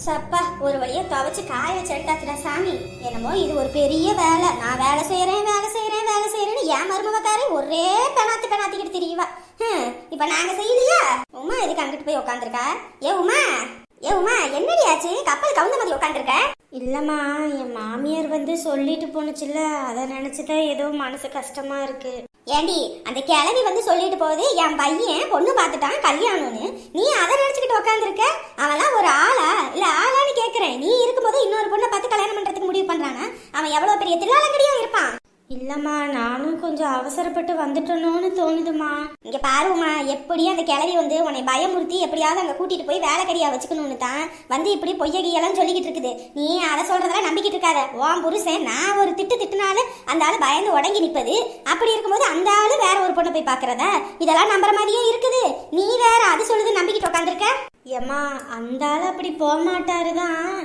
சப்பா ஒரு வழியா துவைச்சு காய வச்சு எடுத்தாச்சுடா சாமி. என்னமோ இது ஒரு பெரிய வேலை. நான் வேலை செய்யறேன்னு என் மருமவக்காரி ஒரே பெணாத்திக்கிட்டு திரியுவா. இப்ப நாங்க செய்யலையா? உமா எதுக்கு அங்கிட்டு போய் உட்காந்துருக்கா? ஏ உமா என்னடி ஆச்சு? கப்பல் கவுந்த மாதிரி உட்காந்துருக்க? இல்லம்மா, என் மாமியார் சொல்லிட்டு போனுச்சுல்ல, அதை நினைச்சுதான் ஏதோ மனசு கஷ்டமா இருக்கு. ஏண்டி அந்த கிழவி சொல்லிட்டு போகுது என் பையன் பொண்ணு பார்த்துட்டான் கல்யாணம்னு, நீ அதை நினைச்சுக்கிட்டு உட்காந்துருக்க? அவன்லாம் ஒரு ஆளா இல்ல ஆளான்னு கேக்குறேன். நீ இருக்கும்போது இன்னொரு பொண்ணை பார்த்து கல்யாணம் பண்றதுக்கு முடிவு பண்றானா? அவன் எவ்வளவு பெரிய தில்லாலங்கடியா இருப்பான். இல்லம்மா, நானும் கொஞ்சம் அவசரப்பட்டு வந்துட்டணும்னு தோணுதுமா. இங்க பாருமா, எப்படியும் அந்த கிழவி உன்னை பயமுறுத்தி எப்படியாவது அங்க கூட்டிட்டு போய் வேலைக்கடியா வச்சுக்கணும்னு தான் இப்படி பொய்யகியெல்லாம் சொல்லிக்கிட்டு இருக்குது. நீ அதை சொல்றதெல்லாம் நம்பிக்கிட்டு இருக்காத. உன் புருஷன் நான் ஒரு திட்டுனாலும் அந்த ஆளு பயந்து உடங்கி நிற்பது. அப்படி இருக்கும்போது அந்த ஆளு வேற ஒரு பொண்ணை போய் பாக்குறதா? இதெல்லாம் நம்புற மாதிரியே இருக்குது. நீ வேற அது சொல்லுது நம்பிக்கிட்டு உட்காந்துருக்க. ஏம்மா, அந்த ஆள் அப்படி போக மாட்டாருதான்,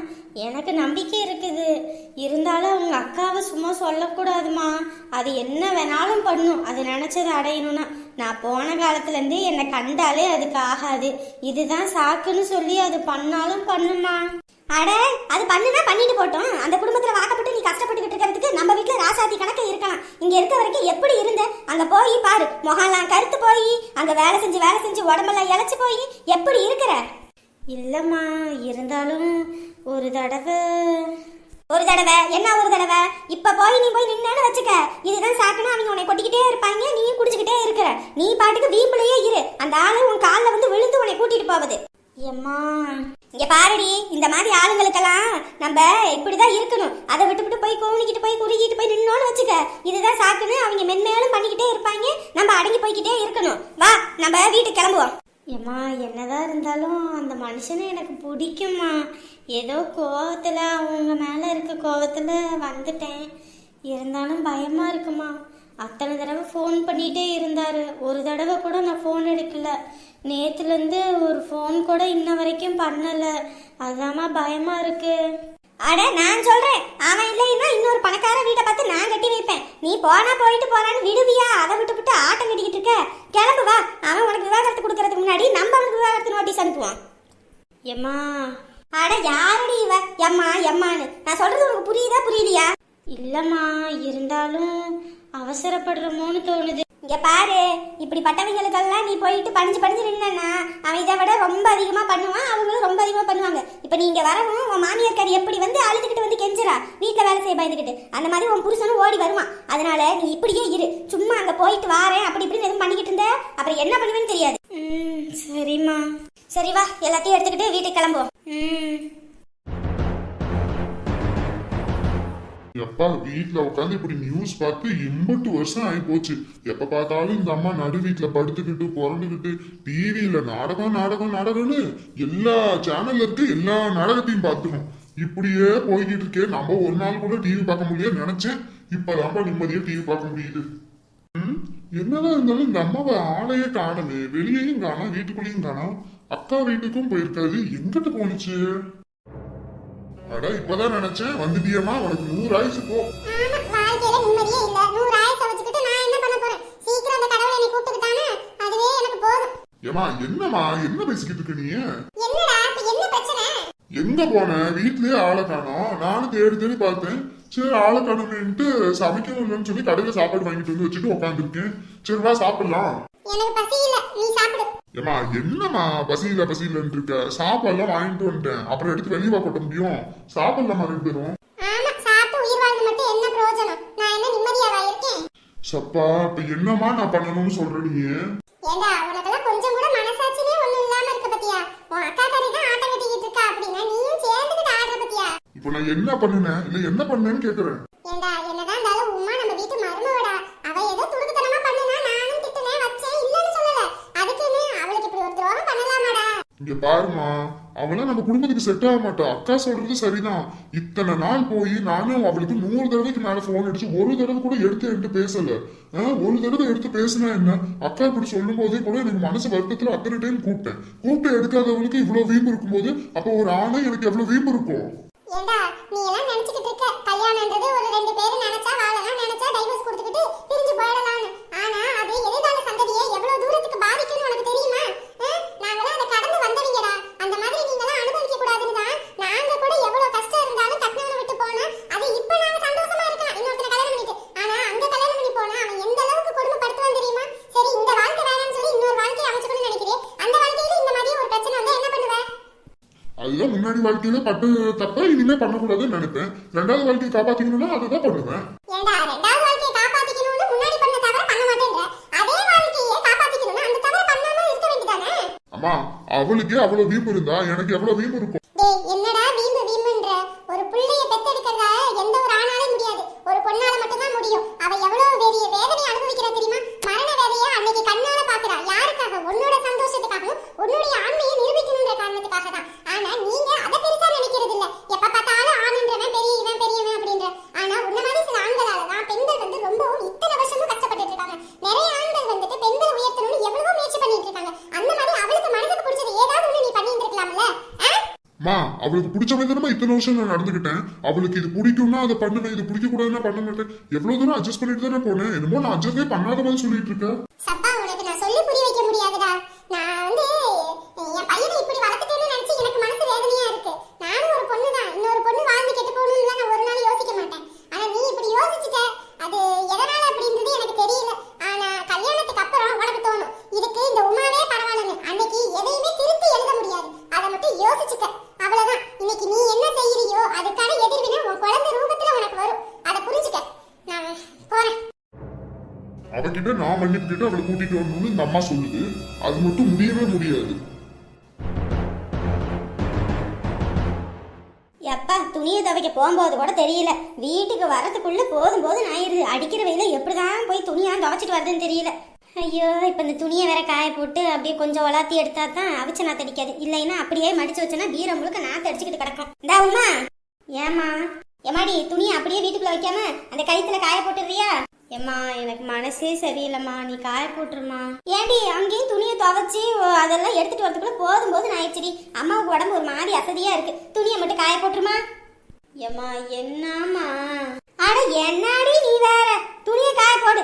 எனக்கு நம்பிக்கை இருக்குது. இருந்தாலும் அவங்க அக்காவை சும்மா சொல்லக்கூடாதுமா. அது என்ன வேணாலும் பண்ணும், அது நினைச்சதை அடையணும்னா. நான் போன காலத்துலேருந்தே என்னை கண்டாலே அதுக்கு ஆகாது. இதுதான் சாக்குன்னு சொல்லி அது பண்ணாலும் பண்ணுமா. அட, அது பண்ணுனா பண்ணிட்டு போட்டோம். அந்த குடும்பத்துல வாக்கப்பட்டு நீ கஷ்டப்பட்டுக்கிட்டு இருக்கிறதுக்கு நம்ம வீட்டுல ராசாத்தி கணக்கு இருக்கலாம். இங்க இருக்க வரைக்கும் எப்படி இருந்த? அங்க போய் பாரு, முகம்லாம் கருத்து போய், அங்க வேலை செஞ்சு உடம்பெல்லாம் இழைச்சு போய் எப்படி இருக்கிற? இல்லம்மா, இருந்தாலும் ஒரு தடவை என்ன ஒரு தடவை? இப்ப போய் நீ போய் நின்னு வச்சுக்க. இதுதான் சாக்குன்னு அவங்க உன்னை கொட்டிக்கிட்டே இருப்பாங்க, நீயும் குடிச்சுக்கிட்டே இருக்கிற. நீ பாட்டுக்கு வீம்புலயே இரு. அந்த ஆளு உன் காலில் விழுந்து உன்னை கூட்டிட்டு போகுது. ஏம்மா, இங்க பாருடி, இந்த மாதிரி ஆளுங்களுக்கெல்லாம் நம்ம இப்படிதான் இருக்கணும். அதை விட்டு போய் கோணிக்கிட்டு போய் குறுகிட்டு போய் நின்னோன்னு வச்சுக்க. இதுதான் சாக்குன்னு அவங்க மென்மேலும் பண்ணிக்கிட்டே இருப்பாங்க. நம்ம அடங்கி போய்கிட்டே இருக்கணும். வா, நம்ம வீட்டுக்கு கிளம்புவோம். ஏம்மா, என்னதான் இருந்தாலும் அந்த மனுஷனை எனக்கு பிடிக்குமா. ஏதோ கோவத்தில், அவங்க மேலே இருக்க கோவத்தில் வந்துட்டேன். இருந்தாலும் பயமாக இருக்குமா. அத்தனை தடவை ஃபோன் பண்ணிகிட்டே இருந்தார். ஒரு தடவை கூட நான் ஃபோன் எடுக்கல. நேற்றுலேருந்து ஒரு ஃபோன் கூட இன்ன வரைக்கும் பண்ணலை. அதாம்மா பயமாக இருக்கு. அட, நான் சொல்றேன், அவன் இல்லைன்னா இன்னொரு பணக்கார வீட்டை பார்த்து நான் கட்டி வைப்பேன். நீ போயிட்டு போறான்னு விடுவியா? அதை விட்டு ஆட்டம் கட்டிக்கிட்டு இருக்க. கிளம்பு, வா. அவன் உனக்கு விவாகரத்து கொடுக்கறதுக்கு முன்னாடி நம்ம அவனுக்கு விவாகரத்து நோட்டீஸ் அனுப்புவான். ஏம்மா, அட யாரடி இவ எம்மான்னு? நான் சொல்றது உனக்கு புரியுதா புரியலையா? இல்லம்மா, இருந்தாலும் அவசரப்படுறோமோன்னு தோணுது. இங்க பாரு, இப்படிப்பட்டவங்களுக்கெல்லாம் நீ போயிட்டு பணிஞ்சு நின்னா அவன் இதை விட ரொம்ப அதிகமா பண்ணுவான். அவங்களும் ரொம்ப அதிகமா பண்ணுவாங்க. இப்ப நீங்க வரவும் உன் மாமியார்காரி எப்படி அழுதுகிட்டு கெஞ்சுறா வீட்டுல வேலை செய்ய பயந்துகிட்டு, அந்த மாதிரி உன் புருஷனும் ஓடி வருவான். அதனால நீ இப்படியே இரு. சும்மா அங்க போயிட்டு வாரேன் அப்படி இப்படின்னு எதுவும் பண்ணிக்கிட்டு இருந்த அப்புறம் என்ன பண்ணுவேன்னு தெரியாது. சரிம்மா. சரி, வா, எல்லாத்தையும் எடுத்துக்கிட்டு வீட்டுக்கு கிளம்புவோம். எப்பா வீட்டுல உட்காந்து இப்படி நியூஸ் பார்த்து 80 வருஷம் ஆகி போச்சு. எப்ப பார்த்தாலும் இந்த அம்மா நடு வீட்டுல படுத்துக்கிட்டு புரண்டுக்கிட்டு டிவியில நாடகம்னு எல்லா சேனல்ல இருக்கு, எல்லா நாடகத்தையும் பார்த்துக்கணும். இப்படியே போய்கிட்டு இருக்கே. நம்ம ஒரு நாள் கூட டிவி பார்க்க முடியாது நினைச்சேன். இப்பதான் நிம்மதியா டிவி பார்க்க முடியுது. என்னதான் இருந்தாலும் இந்த அம்மாவை ஆளையே காணமே. வெளியேயும் காணோம், வீட்டுக்குள்ளேயும் காணோம். அக்கா வீட்டுக்கும் போயிருக்காது. எங்கிட்டு போனுச்சு? அட, இப்பதான் நினைச்சேன். வந்துட்டியம்மா, உனக்கு 100 ஆயுசு போ. வாழ்க்கையில நிம்மதியே இல்ல. 100 ஆயுசை வச்சுக்கிட்டு நான் என்ன பண்ண போறேன்? சீக்கிரம் அந்த கடவுளை என்னை கூப்பிட்டுக்கிட்டானே, அதுவே எனக்கு போதும். ஏமா, என்னம்மா என்ன பேசிக்கிட்டு இருக்க நீ? என்னடா, என்ன பிரச்சனை? எங்க போன? வீட்லயே ஆளை காணோம். நானும் தேடி பார்த்தேன். சரி, ஆளை காணும்னுட்டு சமைக்கணும்னு சொல்லி கடையில சாப்பாடு வாங்கிட்டு வந்து வச்சுட்டு உட்காந்துருக்கேன். சரி, வா சாப்பிடலாம். எனக்கு பசி இல்ல, நீ சாப்பிடு. ஏமா, என்னம்மா பசியிலன்னு இருக்க? சாப்பாடுலாம் வாங்கிட்டு வந்துட்டேன். அப்புறம் எடுத்து வெளியே கொட்ட முடியும்? சாப்பிடலாமா 2 பேரும்? ஆமா, சாப்பிட்டு உயிர் வாழ்ந்து மட்டும் என்ன பிரயோஜனம்? நான் என்ன நிம்மதியாவா இருக்கேன்? சப்பா, இப்ப என்னமா நான் பண்ணணும்னு சொல்ற நீ? ஏண்டா, உனக்கெல்லாம் கொஞ்சம் கூட மனசாட்சியே ஒண்ணும் இல்லாம இருக்க பத்தியா? உன் அக்கா காரி தான் ஆட்டம் கட்டிக்கிட்டு இருக்கா அப்படின்னா நீயும் சேர்ந்துக்கிட்டு ஆடுற பத்தியா? இப்ப நான் என்ன பண்ணுனேன் இல்ல என்ன பண்ணேன்னு கேக்குறேன். ஏண்டா, என்னதான் இருந்தாலும் உமா நம்ம வீட்டு மருமவடா. அவ ஏதோ துடுக்குத்தனமா பண்ணுனா நானும் திட்டுனே வச்சேன், இல்லன்னு சொல்லல. அதுக்குன்னு அவளுக்கு இப்படி ஒரு துரோகம் பண்ணலாமாடா? இங்க பாருமா, அவளா நம்ம குடும்பத்துக்கு செட் ஆக மாட்டா. அக்கா சொல்றது சரிதான். இத்தனை நாள் போய் நானும் அவளுக்கு 100 தடவைக்கு மேல போன் அடிச்சு ஒரு தடவை கூட எடுத்து பேசல. ஒரு தடவை எடுத்து பேசினா என்ன? அக்கா இப்படி சொல்லும் போதே கூட எனக்கு மனசு வருத்தத்துல அத்தனை டைம் கூப்பிட்டு எடுக்காதவளுக்கு இவ்வளவு வீம்பு இருக்கும் போது அப்ப ஒரு ஆணை எனக்கு எவ்வளவு வீம்பு இருக்கும்? ஏண்டா, நீ எல்லாம் நினைச்சுக்கிட்டு இருக்க கல்யாணம்ன்றது ஒரு 2 பேரும் நினைச்சா வாழலாம், நினைச்சா டைவர்ஸ் கொடுத்துக்கிட்டு பிரிஞ்சு போயிடலாம்னு. ஆனா அது எதிர்கால சந்ததியை எவ்வளவு தூரத்துக்கு பாதிக்கும்னு உனக்கு தெரியுமா? நாங்களாம் அதை கடந்து வந்தவங்கடா. அந்த மாதிரி நீங்களாம் அனுபவிக்க கூடாதுன்னு தான் நான் அதுதான் முன்னாடி வாழ்க்கையில பட்டு தப்ப இனிமே பண்ணக்கூடாதுன்னு நினைப்பேன். ரெண்டாவது வாழ்க்கையை காப்பாத்திக்கணும்னா அதுதான் பண்ணுவேன். ஏண்டா ரெண்டாவது வாழ்க்கையை காப்பாத்திக்கணும்னு முன்னாடி பண்ண தவிர பண்ண மாட்டேன்ற அதே வாழ்க்கையை காப்பாத்திக்கணும்னா அந்த தவிர பண்ணாம இருக்க வேண்டியதானே? அம்மா அவளுக்கே அவ்வளவு வீம்பு இருந்தா எனக்கு எவ்வளவு வீம்பு இருக்கும்? டேய் என்னடா வீம்புன்ற ஒரு புள்ளைய பெத்தெடுக்கிறதா எந்த ஒரு ஆணாலும் முடியாது, ஒரு பொண்ணால மட்டும் தான் முடியும். அவ எவ்வளவு பெரிய வேதனை அனுபவிக்கிறா தெரியுமா? மரண வேதையை அன்னைக்கு கண்ணால பாக்குறா. யாருக்காக? உன்னோட சந்தோஷத்துக்காகவும் உன்னுடைய ஆண்மையை நிரூபிக்கணும்ன்ற காரணத்துக்காக தான். ஆனா நீங்க அதை பெருசா நினைக்கிறது இல்ல. எப்ப பார்த்தாலும் ஆணுன்றவன் பெரியவன் பெரியவன் அப்படின்ற. ஆனா உன்ன மாதிரி சில ஆண்களால தான் பெண்கள் வந்து ரொம்பவும் இத்தனை வருஷமும் கஷ்டப்பட்டு இருக்காங்க. நிறைய ஆண்கள் வந்துட்டு பெண்களை உயர்த்தணும்னு எவ்வளவோ முயற்சி பண்ணிட்டு இருக்காங்க. அந்த மாதிரி அவளுக்கு மனசுக்கு பிடிச்சது ஏதாவது ஒண்ணு நீ பண்ணிட்டு இருக்கலாம்ல? மா அவளுக்கு பிடிச்ச மாதிரி தானே இத்தனை வருஷம் நான் நடந்துக்கிட்டேன். அவளுக்கு இது பிடிக்கும்னா அதை பண்ணுவேன், இது பிடிக்க கூடாதுன்னா பண்ண மாட்டேன். எவ்வளவு தூரம் அட்ஜஸ்ட் பண்ணிட்டு தானே போனேன். என்னமோ நான் அட்ஜஸ்டே பண்ணாத மாதிரி சொல்லிட்டு இருக்கேன். சப்பா உனக்கு நான் சொல்லி புரிய வைக்க முடியாதுடா. நான் வந்து என் பையனை இப்படி வளர்த்துட்டேன்னு நினைச்சு எனக்கு மனசு வேதனையா இருக்கு. நானும் ஒரு பொண்ணு தான். இன்னொரு பொண்ணு வாழ்ந்து கெட்டு போகணும்னு நான் ஒரு நாள் யோசிக்க மாட்டேன். ஆனா நீ இப்படி யோசிச்சுட்ட. அது எதனால அப்படின்றது எனக்கு தெரியல. ஆனா கல்யாணத்துக்கு அப்புறம் உனக்கு தோணும் இதுக்கு இந்த உமாவே பரவாயில்லன்னு. அன்னைக்கு எதையுமே திருத்தி எழுத முடியாது. அதை மட்டும் யோசிச்சுக்க. அவ்வளவுதான். இன்னைக்கு நீ என்ன செய்யறியோ அதுக்கான எதிர்வினை உன் குழந்தை ரூபத்துல உனக்கு வரும். அதை புரிஞ்சுக்க. நான் போறேன். அவகிட்ட நான் மன்னிப்புட்டு அவளை கூட்டிட்டு வரணும்னு இந்த அம்மா சொல்லுது. அது மட்டும் முடியவே முடியாது. எப்பா துணியை துவைக்க போகும்போது கூட தெரியல. வீட்டுக்கு வரதுக்குள்ள போதும் போதும் ஆயிடுது. அடிக்கிற வெயில எப்படிதான் போய் துணியா துவைச்சிட்டு வருதுன்னு தெரியல. ஐயோ இப்போ இந்த துணியை வேற காய போட்டு அப்படியே கொஞ்சம் வளர்த்தி எடுத்தா தான் அவிச்ச நாத்து அடிக்காது. இல்லைன்னா அப்படியே மடிச்சு வச்சோன்னா பீரம் முழுக்க நாத்து அடிச்சுக்கிட்டு கிடக்கும். இந்தா உமா. ஏமா ஏமாடி துணியை அப்படியே வீட்டுக்குள்ள வைக்காம அந்த கயித்துல காய போட்டுறியா? ஏம்மா எனக்கு மனசே சரியில்லைம்மா, நீ காய போட்டுருமா. ஏடி அங்கேயும் துணியை துவைச்சி அதெல்லாம் எடுத்துட்டு வரதுக்குள்ள போதும் போதும் ஆயிடுச்சுடி. அம்மாவுக்கு உடம்பு ஒரு மாதிரி அசதியா இருக்கு. துணியை மட்டும் காய போட்டுருமா. ஏம்மா என்னம்மா? அட என்னாடி நீ வேற துணியை காய போடு.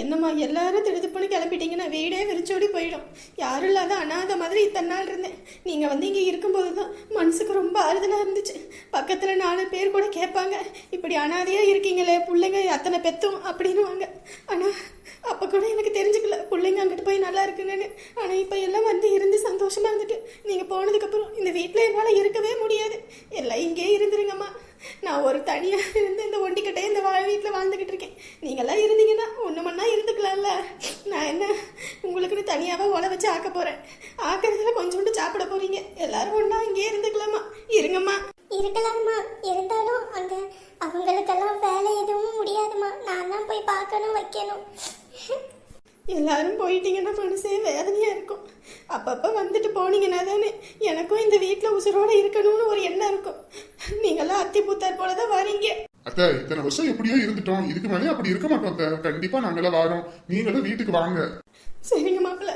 என்னம்மா எல்லாரும் திடுதுப்புன்னு கிளம்பிட்டீங்கன்னா வீடே விரிச்சோடி போயிடும். யாரும் இல்லாத அனாதை மாதிரி இத்தனை நாள் இருந்தேன். நீங்கள் வந்து இங்கே இருக்கும்போது தான் மனசுக்கு ரொம்ப ஆறுதலாக இருந்துச்சு. பக்கத்தில் 4 பேர் கூட கேட்பாங்க, இப்படி அனாதையாக இருக்கீங்களே பிள்ளைங்க அத்தனை பெத்தும் அப்படின்னுவாங்க. ஆனால் அப்போ கூட எனக்கு தெரிஞ்சுக்கல பிள்ளைங்க அங்கிட்டு போய் நல்லா இருக்குங்கன்னு. ஆனால் இப்போ எல்லாம் வந்து இருந்து சந்தோஷமாக இருந்துட்டு நீங்கள் போனதுக்கப்புறம் இந்த வீட்டில் என்னால் இருக்கவே முடியாது. எல்லாம் இங்கே இருந்துருங்கம்மா. நான் ஒரு தனியாக இருந்து இந்த ஒண்டிக்கிட்டே இந்த வீட்டில் வாழ்ந்துக்கிட்டு இருக்கேன். நீங்கள்லாம் இருந்தீங்கன்னா ஒன்று மண்ணா இருந்துக்கலாம்ல. நான் என்ன உங்களுக்குன்னு தனியாகவே உழ வச்சு ஆக்க போகிறேன். ஆக்கிறதுல கொஞ்சோண்டு சாப்பிட போகிறீங்க. எல்லாரும் ஒன்றா இங்கே இருந்துக்கலாமா? இருங்கம்மா. இருக்கலாமா, இருந்தாலும் அங்க அவங்களுக்கெல்லாம் வேலை எதுவும் முடியாதுமா. நான் தான் போய் பார்க்கணும் வைக்கணும். எல்லாரும் போயிட்டீங்கன்னா மனசே வேதனையாக இருக்கும். அப்பப்போ வந்துட்டு போனீங்கன்னா தானே எனக்கும் இந்த வீட்டில் உசுரோடு இருக்கணும்னு ஒரு எண்ணம் இருக்கும். நீங்களாம் அத்தி பூத்தார் போல தான் வரீங்க. அத்தை இத்தனை வருஷம் எப்படியோ இருந்துட்டோம். இதுக்கு மேலே அப்படி இருக்க மாட்டோம் அத்தை. கண்டிப்பா நாங்களாம் வரோம். நீங்களும் வீட்டுக்கு வாங்க. சரிங்க மாப்பிள்ள,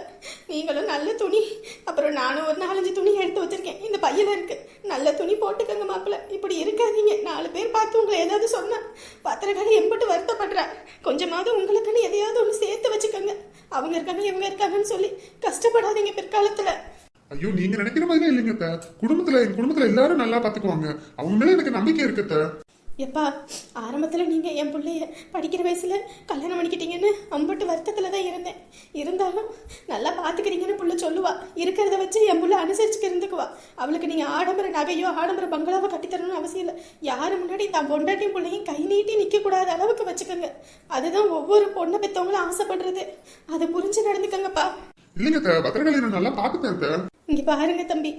நீங்களும் நல்ல துணி, அப்புறம் நானும் ஒரு 4-5 துணி எடுத்து வச்சிருக்கேன். இந்த பையில இருக்கு. நல்ல துணி போட்டுக்கங்க மாப்பிள்ள. இப்படி இருக்காதீங்க. 4 பேர் பார்த்து உங்களை ஏதாவது சொன்னா பத்திரக்காரி எம்பிட்டு வருத்தப்படுறா. கொஞ்சமாவது உங்களுக்குன்னு எதையாவது ஒன்று சேர்த்து வச்சுக்கோங்க. அவங்க இருக்காங்க இவங்க இருக்காங்கன்னு சொல்லி கஷ்டப்படாதீங்க பிற்காலத்துல. ஐயோ நீங்க நினைக்கிற மாதிரி இல்லைங்க அத்தை. என் குடும்பத்துல எல்லாரும் நல்லா பாத்துக்குவாங்க. அவங்க மேல எனக்கு நம்பிக்கை இருக்கு அத்தை. எப்பா ஆரம்பத்தில் நீங்கள் என் பிள்ளைய படிக்கிற வயசில் கல்யாணம் பண்ணிக்கிட்டீங்கன்னு அம்பட்டு வருத்தத்தில் தான் இருந்தேன். இருந்தாலும் நல்லா பார்த்துக்கிறீங்கன்னு புள்ள சொல்லுவா. இருக்கிறத வச்சு என் புள்ள அனுசரிச்சுக்க இருந்துக்குவா. அவளுக்கு நீங்கள் ஆடம்பர நகையோ ஆடம்பர பங்களாவோ கட்டித்தரணும்னு அவசியம் இல்லை. யார் முன்னாடி தான் பொண்டாட்டியும் பிள்ளையும் கை நீட்டி நிற்கக்கூடாத அளவுக்கு வச்சுக்கோங்க. அதுதான் ஒவ்வொரு பொண்ணை பெற்றவங்களும் ஆசைப்படுறது. அதை புரிஞ்சு நடந்துக்கங்கப்பா. இல்லைங்க அத்தை, பத்திரகாளி நான் நல்லா பார்த்துட்டேன் அத்தை. இங்கே பாருங்க தம்பி,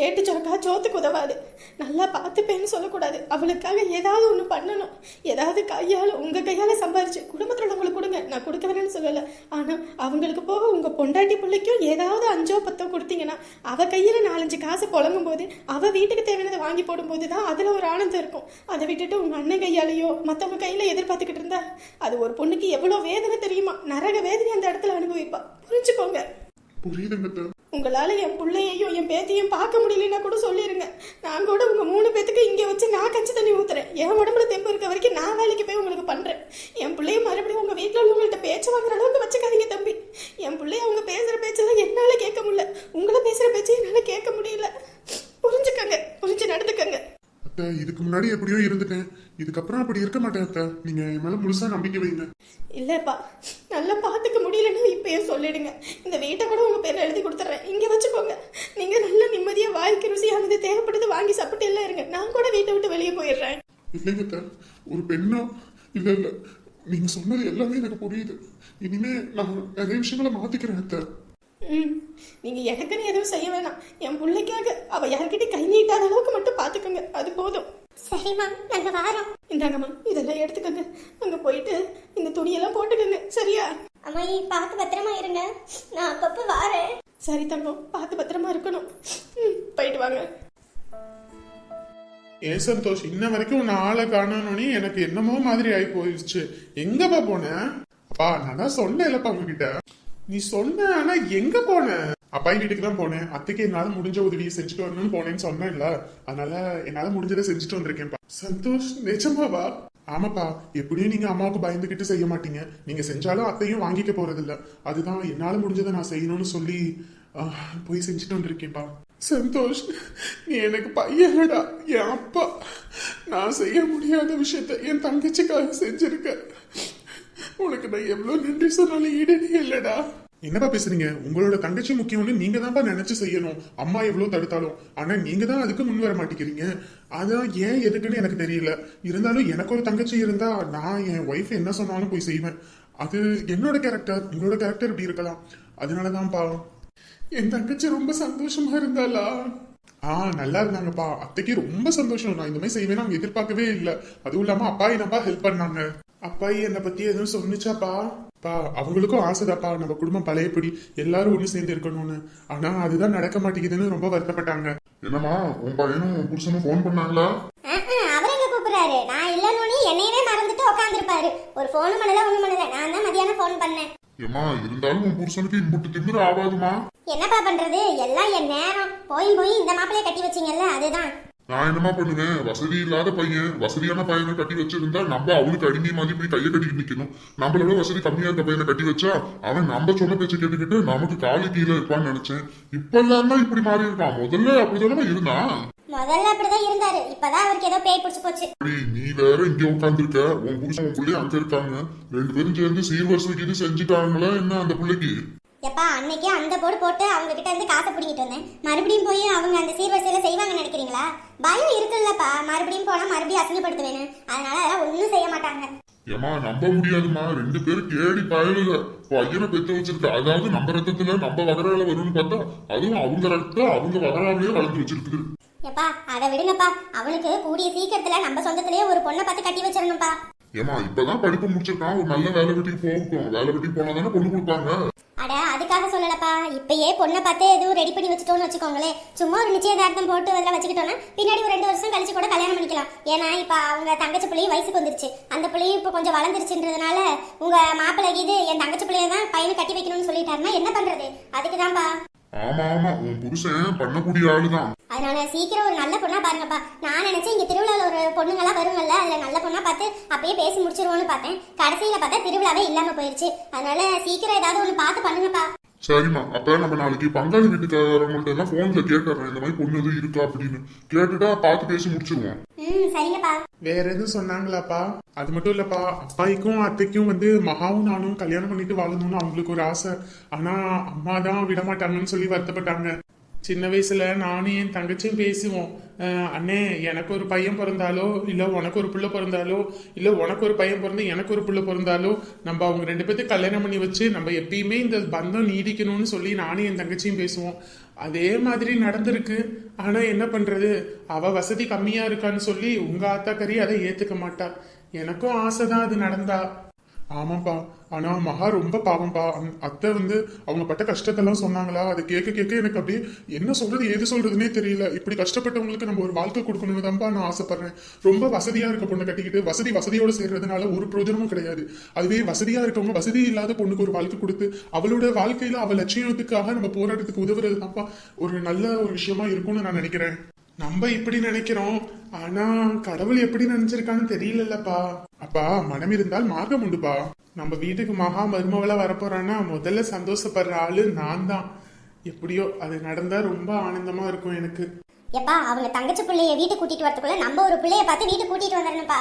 ஏட்டு சொரக்கா சோத்துக்கு உதவாது. நல்லா பார்த்துப்பேன்னு சொல்லக்கூடாது. அவளுக்காக ஏதாவது ஒன்று பண்ணணும். ஏதாவது கையால் உங்கள் கையால் சம்பாரிச்சு குடும்பத்தில் உள்ளவங்களுக்கு கொடுங்க. நான் கொடுக்க வேணும்னு சொல்லலை. ஆனால் அவங்களுக்கு போக உங்கள் பொண்டாட்டி பிள்ளைக்கும் ஏதாவது 5-10 கொடுத்தீங்கன்னா அவள் கையில் 4-5 காசு புழங்கும் போது அவள் வீட்டுக்கு தேவையானதை வாங்கி போடும்போது தான் அதில் ஒரு ஆனந்தம் இருக்கும். அதை விட்டுட்டு உங்கள் அண்ணன் கையாலேயோ மற்றவங்க கையில் எதிர்பார்த்துக்கிட்டு இருந்தா அது ஒரு பொண்ணுக்கு எவ்வளோ வேதனை தெரியுமா? நரக வேதனை அந்த இடத்துல அனுபவிப்பா. புரிஞ்சுக்கோங்க. புரியுதுங்க அத்தை. உங்களால் என் பிள்ளையையும் என் பேத்தையும் பார்க்க முடியலன்னா கூட சொல்லிடுங்க. நான் கூட உங்கள் 3 பேத்துக்கு இங்கே வச்சு நான் கஞ்சி தண்ணி ஊற்றுறேன். என் உடம்புல தெம்பு இருக்க வரைக்கும் நான் வேலைக்கு போய் உங்களுக்கு பண்ணுறேன். என் பிள்ளைய மறுபடியும் உங்கள் வீட்டில் உள்ளவங்கள்ட்ட பேச்சு வாங்குற அளவுக்கு வச்சுக்காதீங்க தம்பி. என் பிள்ளைய அவங்க பேசுகிற பேச்செல்லாம் என்னால் கேட்க முடியல. உங்களை பேசுகிற பேச்சை என்னால் கேட்க முடியல. புரிஞ்சுக்கங்க, புரிஞ்சு நடந்துக்கங்க. அத்தை இதுக்கு முன்னாடி எப்படியோ இருந்துட்டேன். இதுக்கப்புறம் அப்படி இருக்க மாட்டேன் அத்தை. நீங்க என் மேல முழுசா நம்பிக்கை வைங்க. இல்லைப்பா, நல்லா பார்த்துக்க முடியலன்னு இப்பயே சொல்லிடுங்க. இந்த வீட்டை கூட உங்கள் பேரில் எழுதி கொடுத்துட்றேன். இங்கே வச்சுக்கோங்க. இல்லைங்க அத்தை, ஒரு பெண்ணா இல்ல நீங்க சொன்னது எல்லாமே எனக்கு புரியுது. இனிமே நான் நிறைய விஷயங்களை மாத்திக்கிறேன் அத்தை. நீங்க எனக்குன்னு எதுவும் செய்ய வேணாம். என் பிள்ளைக்காக அவ யார்கிட்ட கை நீட்டாத அளவுக்கு மட்டும் பாத்துக்கோங்க, அது போதும். சரிம்மா, நாங்க வாரோம். இந்தாங்கம்மா, இதெல்லாம் எடுத்துக்கோங்க. அங்க போயிட்டு இந்த துணியெல்லாம் போட்டுக்கோங்க, சரியா? அம்மாயி பார்த்து பத்திரமா இருங்க, நான் அப்பப்ப வாரேன். சரி தங்கம், பார்த்து பத்திரமா இருக்கணும். போயிட்டு வாங்க. ஏன் சந்தோஷ், இன்ன வரைக்கும் உன்னை ஆளை காணோன்னு எனக்கு என்னமோ மாதிரி ஆகி போயிடுச்சு. எங்கப்பா போன? அப்பா நான் தான் சொன்னேன்லப்பா உங்ககிட்ட. நீ சொன்ன, ஆனா எங்க போன? அப்பாய் வீட்டுக்கு தான் போனேன். அத்தைக்கு என்னால முடிஞ்ச உதவியை செஞ்சுட்டு வரணும்னு போனேன்னு சொன்னேன்ல, அதனால என்னால முடிஞ்சதை செஞ்சுட்டு வந்திருக்கேன்ப்பா. சந்தோஷ், நிஜமாவா? ஆமாப்பா, எப்படியும் நீங்க அம்மாவுக்கு பயந்துகிட்டு செய்ய மாட்டீங்க. நீங்க செஞ்சாலும் அத்தையும் வாங்கிக்க போறது இல்ல. அதுதான் என்னால முடிஞ்சதை நான் செய்யணும்னு சொல்லி போய் செஞ்சுட்டு வந்திருக்கேன்ப்பா. சந்தோஷ், நீ எனக்கு பையனடா, என் அப்பா. நான் செய்ய முடியாத விஷயத்த என் தங்கச்சிக்காக செஞ்சிருக்க. உனக்கு நான் எவ்வளவு நன்றி சொன்னாலும் ஈடனே இல்லடா. என்னப்பா பேசுறீங்க? உங்களோட தங்கச்சி முக்கியம்னு நீங்க தான்ப்பா நினைச்சு செய்யணும். அம்மா எவ்வளவு தடுத்தாலும். ஆனா நீங்க தான் அதுக்கு முன் வர மாட்டேங்கிறீங்க. அதான் ஏன் எதுக்குன்னு எனக்கு தெரியல. இருந்தாலும் எனக்கு ஒரு தங்கச்சி இருந்தா நான் என் ஒய்ஃப் என்ன சொன்னாலும் போய் செய்வேன். அது என்னோட கேரக்டர். உங்களோட கேரக்டர் இப்படி இருக்கலாம். அதனாலதான்ப்பா. என் தங்கச்சி ரொம்ப சந்தோஷமா இருந்தாளா? நல்லா இருந்தாங்கப்பா. அத்தைக்கு ரொம்ப சந்தோஷம். நான் இந்த மாதிரி செய்வேன்னு அவங்க எதிர்பார்க்கவே இல்லை. அதுவும் இல்லாம அப்பாயி என்னப்பா ஹெல்ப் பண்ணாங்க. அப்பாயி என்னை பத்தி எதுவும் சொன்னிச்சாப்பா? அவங்களுக்கும் ஆசைதாப்பா நம்ம குடும்பம் பழையபடி எல்லாரும் ஒண்ணு சேர்ந்து இருக்கணும்னு. ஆனா அதுதான் நடக்க மாட்டேங்குதுன்னு ரொம்ப வருத்தப்பட்டாங்க. என்னம்மா, உன் பையனும் உன் புருஷனும் ஃபோன் பண்ணாங்களா? அவர் எங்க கூப்பிடுறாரு? நான் இல்லன்னு என்னையவே மறந்துட்டு உட்காந்துருப்பாரு. ஒரு போனும் பண்ணல, ஒண்ணும் பண்ணல. நான் தான் மதியானம் போன் பண்ணேன். ஏமா, இருந்தாலும் உன் புருஷனுக்கு இம்புட்டு திமிரு ஆகாதுமா? என்னப்பா பண்றது, எல்லாம் என் நேரம். போய் இந்த மாப்பிளைய கட்டி வச்சீங்கல்ல, அதுதான். நான் என்னமா பண்ணுவேன்? வசதி இல்லாத பையன் வசதியான பையனை கட்டி வச்சிருந்தா நம்ம அவனுக்கு அடிமை மாதிரி போய் கையை கட்டிட்டு நிக்கணும். நம்மளோட வசதி கம்மியா இருக்க பையனை கட்டி வச்சா அவன் நம்ம சொல்ல பேச்சு கேட்டுக்கிட்டு நமக்கு காலு கீழே இருப்பான்னு நினைச்சேன். இப்ப எல்லாம் இப்படி மாறி இருக்கான். முதல்ல அப்படிதானே இருந்தான். முதல்ல அப்படிதான் இருந்தாரு. இப்பதான் அவருக்கு ஏதோ பேய் பிடிச்சு போச்சு. நீ வேற இங்க உட்காந்துருக்க, உன் புருஷன் உன் பிள்ளைய அங்க இருக்காங்க. ரெண்டு பேரும் சேர்ந்து சீர்வரிசைக்கு இது செஞ்சுட்டாங்களா என்ன அந்த பிள்ளைக்கு? எப்பா, அன்னைக்கே அந்த போட்டு அவங்க கிட்ட இருந்து காசை பிடிங்கிட்டு வந்தேன். மறுபடியும் போய் அவங்க அந்த சீர்வரிசையில செய்வாங்க நினைக்கிறீங்களா? பயம் இருக்குல்லப்பா, மறுபடியும் போனா மறுபடியும் அசிங்கப்படுத்துவேன்னு. அதனால அதெல்லாம் ஒண்ணும் செய்ய மாட்டாங்க. ஏமா, நம்ப முடியாதுமா. ரெண்டு பேரும் கேடி பயலுக. பையனை பெத்து வச்சிருக்க. அதாவது நம்ம ரத்தத்துல நம்ம வகரால வரும்னு பார்த்தா அதுவும் அவங்க ரத்தத்தை அவங்க வகராலே வளர்ந்து வச்சிருக்குது. எப்பா, அதை விடுங்கப்பா. அவனுக்கு கூடிய சீக்கிரத்துல நம்ம சொந்தத்திலேயே ஒரு பொண்ணை பார்த்து கட்டி வச்சிடணும்ப்பா. ஏமா, இப்பதான் படிப்பு முடிச்சிருக்கான். ஒரு நல்ல வேலை வெட்டிக்கு போகும். வேலை வெட்டிக்கு போனாதானே பொண்ணு கொடுப்பாங்க. அட, அதுக்காக சொல்லலப்பா. இப்பயே பொண்ணை பார்த்து எதுவும் ரெடி பண்ணி வச்சுட்டோம்னு வச்சுக்கோங்களேன். சும்மா ஒரு நிச்சயதார்த்தம் போட்டு அதில் வச்சுக்கிட்டோம்னா பின்னாடி ஒரு 2 வருஷம் கழிச்சு கூட கல்யாணம் பண்ணிக்கலாம். ஏன்னா இப்ப அவங்க தங்கச்சி பிள்ளையும் வயசுக்கு வந்துருச்சு. அந்த பிள்ளையும் இப்போ கொஞ்சம் வளர்ந்துருச்சுன்றதுனால உங்க மாப்பிள்ளைக்கு இது என் தங்கச்சி பிள்ளைய தான் பையனை கட்டி வைக்கணும்னு சொல்லிட்டாருன்னா என்ன பண்றது? அதுக்குதான்ப்பா. ஆமா ஆமா, உன் புருஷன் பண்ணக்கூடிய ஆளுதான். அதனால சீக்கிரம் ஒரு நல்ல பொண்ணா பாருங்கப்பா. நான் நினைச்சேன் இங்க திருவிழாவில் ஒரு பொண்ணுங்கெல்லாம் வருங்கல்ல, அதுல நல்ல பொண்ணா பார்த்து அப்படியே பேசி முடிச்சிருவோம்னு பார்த்தேன். கடைசியில பார்த்தா திருவிழாவே இல்லாம போயிருச்சு. அதனால சீக்கிரம் ஏதாவது ஒண்ணு பார்த்து பண்ணுங்கப்பா. சரிம்மா, அப்ப நம்ம நாளைக்கு பங்காளி வீட்டுக்காரவங்கள்ட்ட எல்லாம் போன்ல கேட்டுறேன். இந்த மாதிரி பொண்ணு எதுவும் இருக்கா அப்படின்னு கேட்டுட்டா பார்த்து பேசி முடிச்சிருவோம். சரிங்கப்பா. வேற எதுவும் சொன்னாங்களாப்பா? அது மட்டும் இல்லப்பா, அப்பாய்க்கும் அத்தைக்கும் வந்து மகாவும் நானும் கல்யாணம் பண்ணிட்டு வாழணும்னு அவங்களுக்கு ஒரு ஆசை. ஆனா அம்மா தான் விட மாட்டாங்கன்னு சொல்லி வருத்தப்பட்டாங்க. சின்ன வயசுல நானும் என் தங்கச்சியும் பேசுவோம். அண்ணே, எனக்கு ஒரு பையன் பிறந்தாலோ இல்ல உனக்கு ஒரு பிள்ளை பிறந்தாலோ இல்ல உனக்கு ஒரு பையன் பிறந்து எனக்கு ஒரு பிள்ளை பிறந்தாலோ நம்ம அவங்க 2 பேர்த்து கல்யாணம் பண்ணி வச்சு நம்ம எப்பயுமே இந்த பந்தம் நீடிக்கணும்னு சொல்லி நானும் என் தங்கச்சியும் பேசுவோம். அதே மாதிரி நடந்திருக்கு. ஆனா என்ன பண்றது, அவ வசதி கம்மியா இருக்கான்னு சொல்லி உங்க ஆத்தாக்கறி அதை ஏத்துக்க மாட்டா. எனக்கும் ஆசைதான் அது நடந்தா. ஆமாப்பா, ஆனா மகா ரொம்ப பாவம்பா. அத்தை வந்து அவங்க பட்ட கஷ்டத்தெல்லாம் சொன்னாங்களா, அதை கேட்க கேட்க எனக்கு அப்படியே என்ன சொல்றது ஏது சொல்றதுன்னே தெரியல. இப்படி கஷ்டப்பட்டவங்களுக்கு நம்ம ஒரு வாழ்க்கை கொடுக்கணும்னு தான்ப்பா நான் ஆசைப்படுறேன். ரொம்ப வசதியா இருக்க பொண்ணை கட்டிக்கிட்டு வசதியோட சேர்றதுனால ஒரு பிரயோஜனமும் கிடையாது. அதுவே வசதியா இருக்கவங்க வசதி இல்லாத பொண்ணுக்கு ஒரு வாழ்க்கை கொடுத்து அவளோட வாழ்க்கையில அவள் லட்சியத்துக்காக நம்ம போராட்டத்துக்கு உதவுறது தான்ப்பா ஒரு நல்ல ஒரு விஷயமா இருக்கும்னு நான் நினைக்கிறேன். நம்ம இப்படி நினைக்கிறோம், ஆனா கடவுள் எப்படி நினைச்சிருக்கான்னு தெரியலல்லப்பா. அப்பா, மனம் இருந்தால் மார்க்கம் உண்டுப்பா. நம்ம வீட்டுக்கு மகா மருமவளா வரப்போறான்னா முதல்ல சந்தோஷப்படுற ஆளு நான் தான். எப்படியோ அது நடந்தா ரொம்ப ஆனந்தமா இருக்கும் எனக்கு. எப்பா, அவங்க தங்கச்சி பிள்ளைய வீட்டுக்கு கூட்டிட்டு வரதுக்குள்ள நம்ம ஒரு பிள்ளைய பார்த்து வீட்டுக்கு கூட்டிட்டு வந்துடணும்ப்பா.